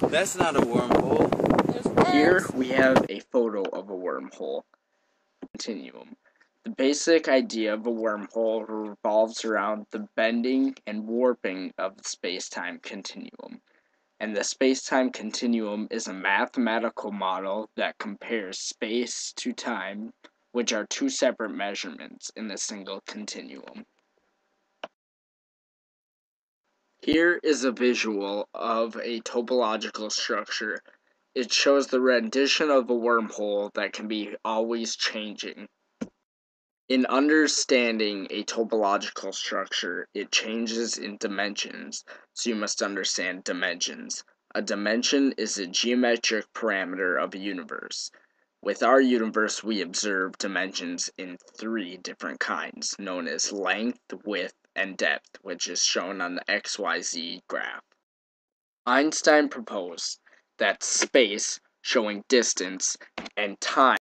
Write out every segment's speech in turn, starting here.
That's not a wormhole. Here we have a photo of a wormhole continuum. The basic idea of a wormhole revolves around the bending and warping of the space-time continuum. And the space-time continuum is a mathematical model that compares space to time, which are two separate measurements in a single continuum. Here is a visual of a topological structure. It shows the rendition of a wormhole that can be always changing. In understanding a topological structure, it changes in dimensions, so you must understand dimensions. A dimension is a geometric parameter of a universe. With our universe, we observe dimensions in three different kinds, known as length, width, and depth, which is shown on the XYZ graph. Einstein proposed that space, showing distance, and time,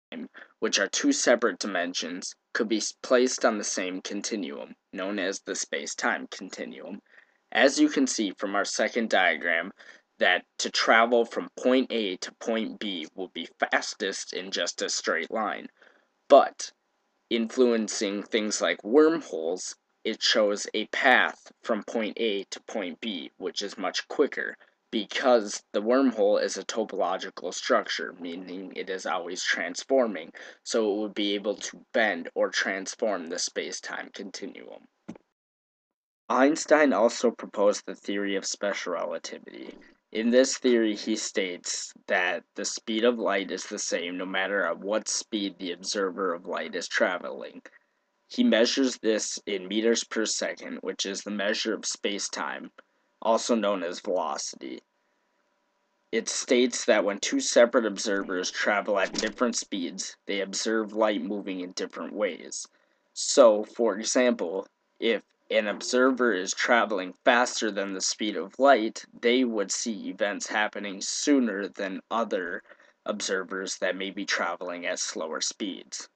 which are two separate dimensions, could be placed on the same continuum, known as the space-time continuum. As you can see from our second diagram, that to travel from point A to point B will be fastest in just a straight line. But, influencing things like wormholes, it shows a path from point A to point B, which is much quicker, because the wormhole is a topological structure, meaning it is always transforming, so it would be able to bend or transform the space-time continuum. Einstein also proposed the theory of special relativity. In this theory, he states that the speed of light is the same no matter at what speed the observer of light is traveling. He measures this in meters per second, which is the measure of space-time, also known as velocity. It states that when two separate observers travel at different speeds, they observe light moving in different ways. So, for example, if an observer is traveling faster than the speed of light, they would see events happening sooner than other observers that may be traveling at slower speeds.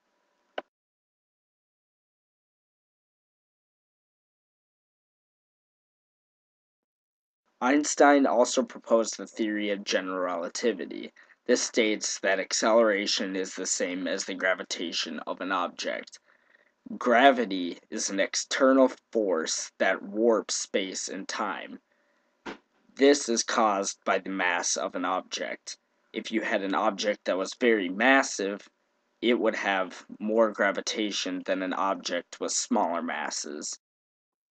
Einstein also proposed the theory of general relativity. This states that acceleration is the same as the gravitation of an object. Gravity is an external force that warps space and time. This is caused by the mass of an object. If you had an object that was very massive, it would have more gravitation than an object with smaller masses.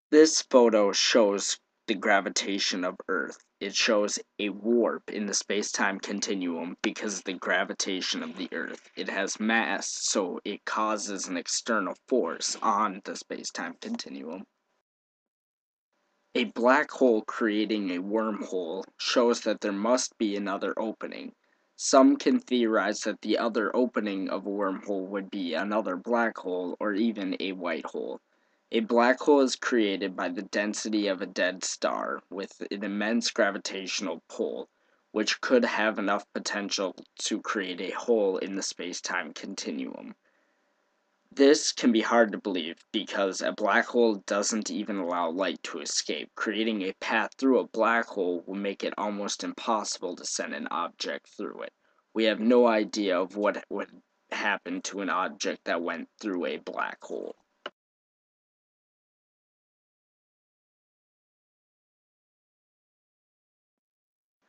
This photo shows the gravitation of Earth. It shows a warp in the space-time continuum because of the gravitation of the Earth. It has mass, so it causes an external force on the space-time continuum. A black hole creating a wormhole shows that there must be another opening. Some can theorize that the other opening of a wormhole would be another black hole or even a white hole. A black hole is created by the density of a dead star with an immense gravitational pull, which could have enough potential to create a hole in the space-time continuum. This can be hard to believe because a black hole doesn't even allow light to escape. Creating a path through a black hole will make it almost impossible to send an object through it. We have no idea of what would happen to an object that went through a black hole.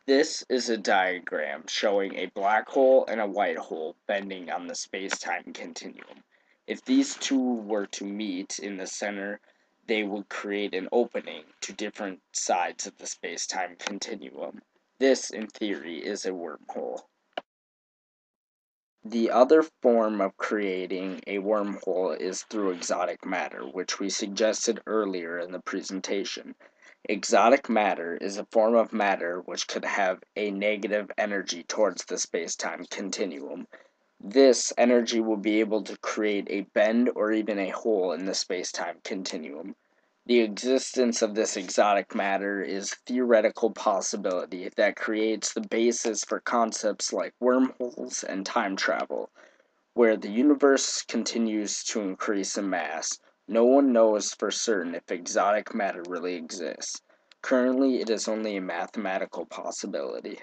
This is a diagram showing a black hole and a white hole bending on the space-time continuum. If these two were to meet in the center, they would create an opening to different sides of the space-time continuum. This, in theory, is a wormhole. The other form of creating a wormhole is through exotic matter, which we suggested earlier in the presentation. Exotic matter is a form of matter which could have a negative energy towards the space-time continuum. This energy will be able to create a bend or even a hole in the space-time continuum. The existence of this exotic matter is a theoretical possibility that creates the basis for concepts like wormholes and time travel. Where the universe continues to increase in mass, no one knows for certain if exotic matter really exists. Currently, it is only a mathematical possibility.